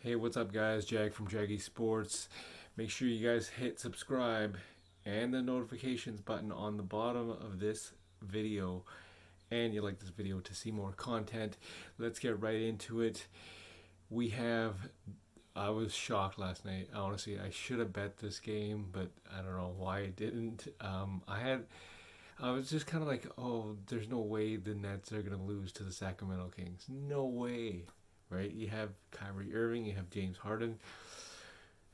Hey, what's up, guys? Jag from Jaggy Sports. Make sure you guys hit subscribe and the notifications button on the bottom of this video. And you like this video to see more content. Let's get right into it. I was shocked last night. Honestly, I should have bet this game, but I don't know why I didn't. I was just kind of like, oh, there's no way the Nets are going to lose to the Sacramento Kings. No way. Right? You have Kyrie Irving, you have James Harden,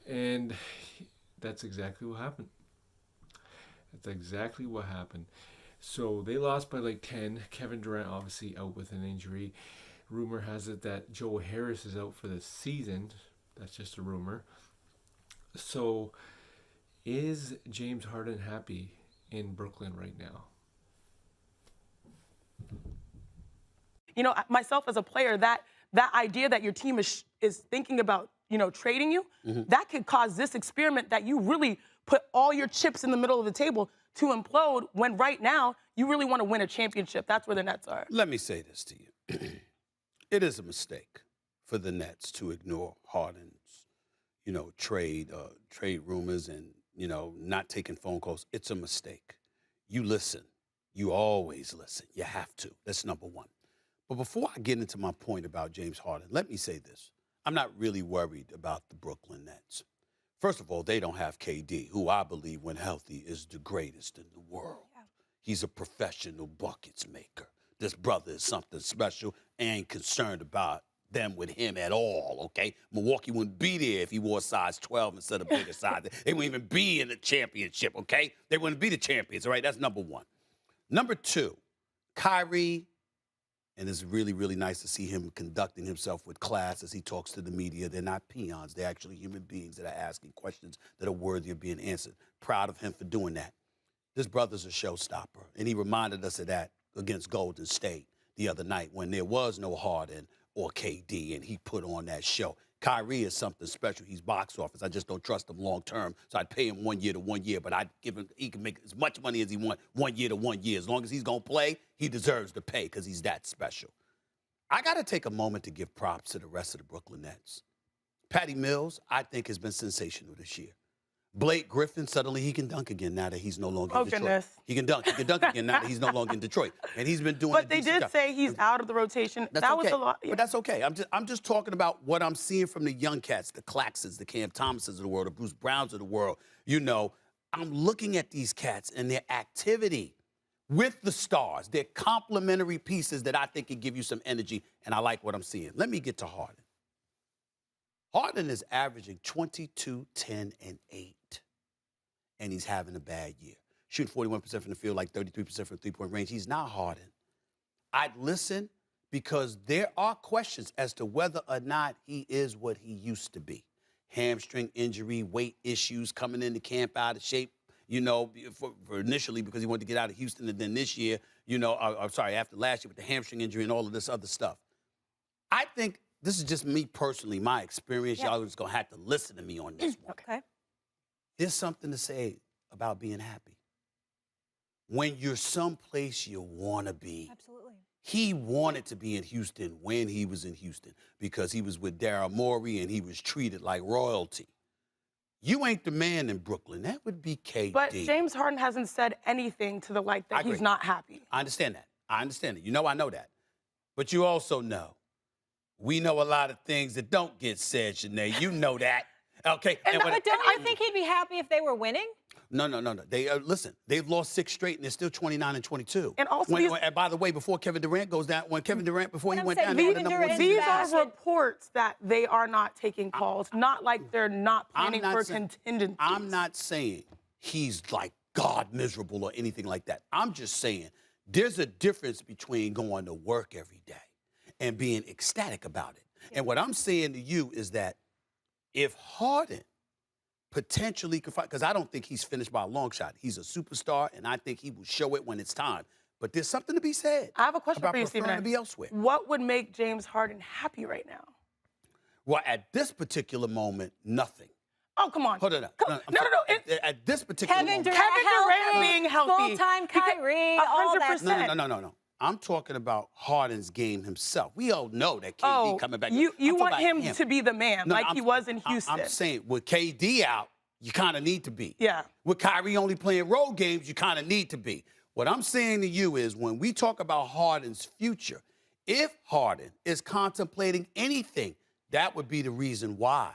and that's exactly what happened. That's exactly what happened. So they lost by like 10. Kevin Durant obviously out with an injury. Rumor has it that Joe Harris is out for the season. That's just a rumor. So is James Harden happy in Brooklyn right now? You know, myself as a player, that idea that your team is thinking about, trading you, that could cause this experiment that you really put all your chips in the middle of the table to implode when right now you really want to win a championship. That's where the Nets are. Let me say this to you. It is a mistake for the Nets to ignore Harden's, trade rumors and, not taking phone calls. It's a mistake. You listen. You always listen. You have to. That's number one. But before I get into my point about James Harden, let me say this. I'm not really worried about the Brooklyn Nets. First of all, they don't have KD, who I believe, when healthy, is the greatest in the world. Yeah. He's a professional buckets maker. This brother is something special. I ain't concerned about them with him at all, okay? Milwaukee wouldn't be there if he wore size 12 instead of bigger size. They wouldn't even be in the championship, okay? They wouldn't be the champions, all right? That's number one. Number two, Kyrie. And it's really, really nice to see him conducting himself with class as he talks to the media. They're not peons. They're actually human beings that are asking questions that are worthy of being answered. Proud of him for doing that. This brother's a showstopper, and he reminded us of that against Golden State the other night when there was no Harden or KD, and he put on that show. Kyrie is something special. He's box office. I just don't trust him long term, so I'd pay him 1 year to 1 year, but I'd give him, he can make as much money as he wants 1 year to 1 year. As long as he's going to play, he deserves to pay because he's that special. I got to take a moment to give props to the rest of the Brooklyn Nets. Patty Mills, I think, has been sensational this year. Blake Griffin, suddenly he can dunk again now that he's no longer in Detroit. Goodness. He can dunk again now that he's no longer in Detroit. And he's been doing But they did say he's out of the rotation. That's that okay. was a lot. Yeah. But that's okay. I'm just talking about what I'm seeing from the young cats, the Claxons, the Cam Thomases of the world, the Bruce Browns of the world. I'm looking at these cats and their activity with the stars. They're complementary pieces that I think can give you some energy, and I like what I'm seeing. Let me get to Harden. Harden is averaging 22, 10, and 8. And he's having a bad year. Shooting 41% from the field, like 33% from three-point range. He's not Harden. I'd listen because there are questions as to whether or not he is what he used to be. Hamstring injury, weight issues, coming into camp out of shape, for initially because he wanted to get out of Houston. And then this year, after last year with the hamstring injury and all of this other stuff. I think this is just me personally, my experience. Y'all are just going to have to listen to me on this one. Okay. There's something to say about being happy. When you're someplace you want to be. Absolutely. He wanted to be in Houston when he was in Houston because he was with Daryl Morey and he was treated like royalty. You ain't the man in Brooklyn. That would be KD. But James Harden hasn't said anything to the like that he's not happy. I understand that. I know that. But you also know, we know a lot of things that don't get said, Shanae. You know that. Okay. But don't you think he'd be happy if they were winning? No. They listen. They've lost 6 straight, and they're still 29 and 22. And also, and by the way, before Kevin Durant goes down, before he went down, these are reports that they are not taking calls. Not like they're not planning for contingencies. I'm not saying he's like God miserable or anything like that. I'm just saying there's a difference between going to work every day and being ecstatic about it. Yeah. And what I'm saying to you is that if Harden potentially could fight, because I don't think he's finished by a long shot. He's a superstar, and I think he will show it when it's time. But there's something to be said. I have a question about for you, Stephen. To be elsewhere. What would make James Harden happy right now? Well, at this particular moment, nothing. Oh, come on. Hold on. No. At this particular moment. Kevin Durant being healthy. Full-time Kyrie, all that. No. I'm talking about Harden's game himself. We all know that KD coming back. You I'm talking want about him to be the man, like he was in Houston. I'm saying with KD out, you kind of need to be. Yeah. With Kyrie only playing road games, you kind of need to be. What I'm saying to you is when we talk about Harden's future, if Harden is contemplating anything, that would be the reason why.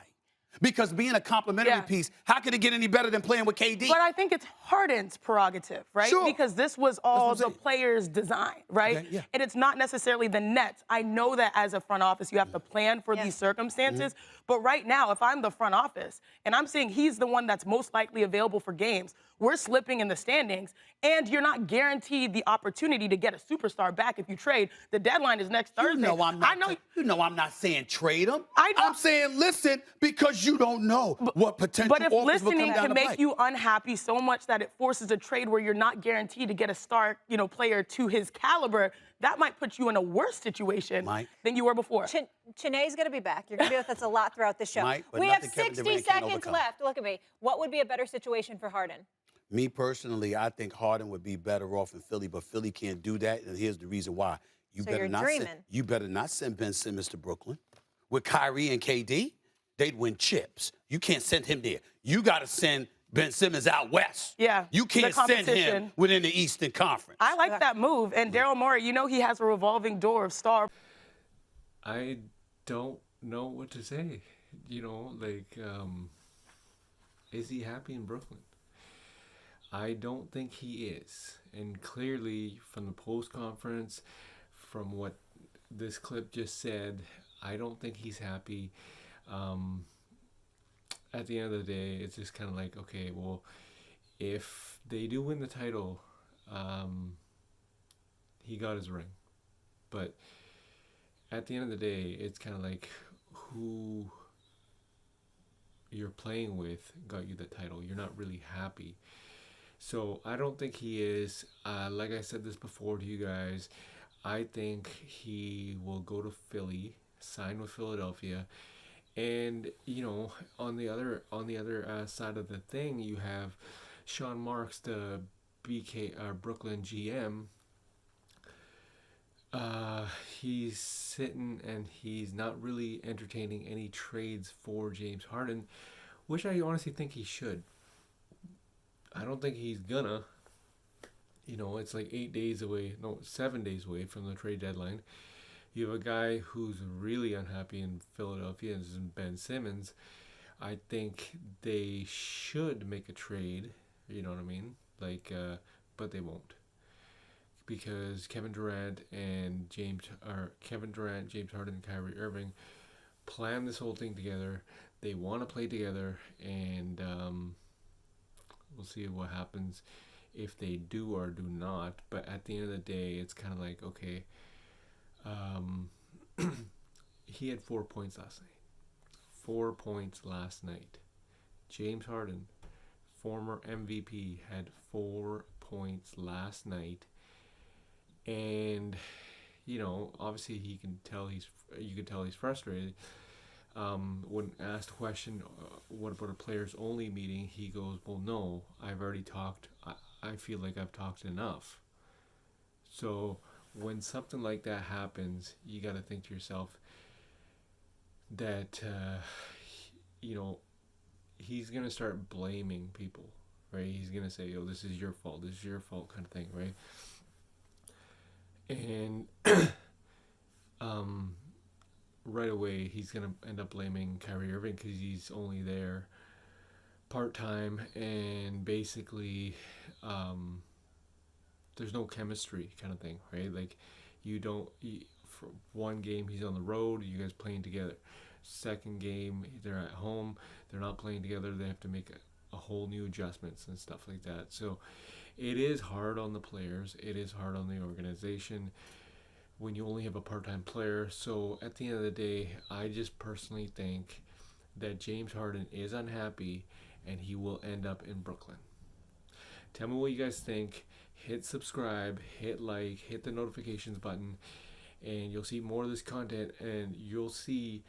Because being a complimentary piece, how could it get any better than playing with KD? But I think it's Harden's prerogative, right? Sure. Because this was all the players' design, right? Okay, yeah. And it's not necessarily the Nets. I know that as a front office, you have to plan for these circumstances. But right now, if I'm the front office and I'm saying he's the one that's most likely available for games, we're slipping in the standings, and you're not guaranteed the opportunity to get a superstar back if you trade. The deadline is next Thursday. You know I'm not saying trade him. I know. I'm saying listen because you don't know what potential But if offers will come listening down can the make pipe. you unhappy so much that it forces a trade where you're not guaranteed to get a star, player to his caliber, that might put you in a worse situation than you were before. Chiney's going to be back. You're going to be with us a lot throughout the show. We have 60 seconds left. Look at me. What would be a better situation for Harden? Me personally, I think Harden would be better off in Philly, but Philly can't do that, and here's the reason why. You better not send Ben Simmons to Brooklyn. With Kyrie and KD, they'd win chips. You can't send him there. You got to send Ben Simmons out west. Yeah. You can't send him within the Eastern Conference. I like that move. And Daryl Morey, he has a revolving door of star. I don't know what to say. Is he happy in Brooklyn? I don't think he is. And clearly, from the post-conference, from what this clip just said, I don't think he's happy. At the end of the day, it's just kind of like, okay, well, if they do win the title, he got his ring. But at the end of the day, it's kind of like who you're playing with got you the title. You're not really happy. So I don't think he is. Like I said this before to you guys, I think he will go to Philly, sign with Philadelphia, and on the other side of the thing, you have Sean Marks, the Brooklyn GM. He's sitting and he's not really entertaining any trades for James Harden, which I honestly think he should. I don't think he's gonna. It's like 7 days away from the trade deadline. You have a guy who's really unhappy in Philadelphia, and this is Ben Simmons. I think they should make a trade, you know what I mean? But they won't. Because Kevin Durant, James Harden, and Kyrie Irving planned this whole thing together. They want to play together, and we'll see what happens if they do or do not. But at the end of the day, it's kind of like, okay, he had 4 points last night. 4 points last night. James Harden, former MVP, had 4 points last night. And, obviously you can tell he's frustrated. When asked a question, what about a players only meeting, he goes, well, no, I've already talked. I feel like I've talked enough. So when something like that happens, you got to think to yourself that, he's going to start blaming people, right? He's going to say, oh, this is your fault, kind of thing, right? And right away, he's going to end up blaming Kyrie Irving because he's only there part-time, and basically there's no chemistry kind of thing, right? Like, for one game, he's on the road, you guys playing together. Second game, they're at home, they're not playing together, they have to make a whole new adjustments and stuff like that. So it is hard on the players, it is hard on the organization when you only have a part-time player. So at the end of the day, I just personally think that James Harden is unhappy and he will end up in Brooklyn. Tell me what you guys think. Hit subscribe, hit like, hit the notifications button, and you'll see more of this content. And you'll see,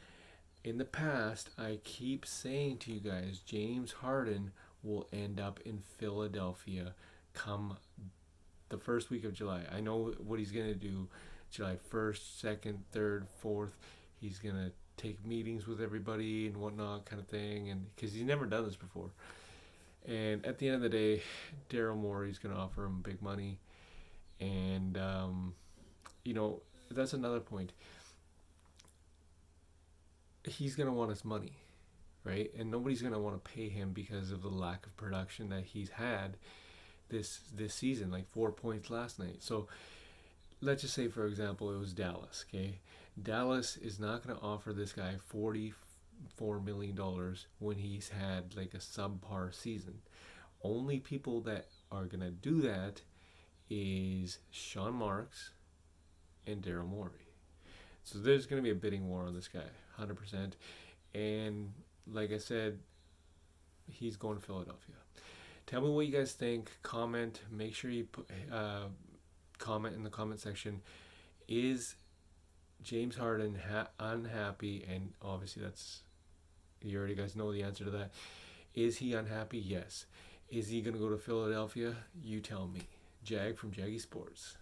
in the past, I keep saying to you guys, James Harden will end up in Philadelphia come the first week of July. I know what he's going to do July 1st, 2nd, 3rd, 4th. He's going to take meetings with everybody and whatnot kind of thing, and because he's never done this before. And at the end of the day, Daryl Morey's going to offer him big money. And, that's another point. He's going to want his money, right? And nobody's going to want to pay him because of the lack of production that he's had this season, like 4 points last night. So let's just say, for example, it was Dallas, okay? Dallas is not going to offer this guy $44 million when he's had like a subpar season. Only people that are going to do that is Sean Marks and Daryl Morey. So there's going to be a bidding war on this guy, 100%. And like I said, he's going to Philadelphia. Tell me what you guys think. Comment. Make sure you put, comment in the comment section. Is James Harden unhappy? And obviously you already guys know the answer to that. Is he unhappy? Yes. Is he going to go to Philadelphia? You tell me. Jag from Jaggy Sports.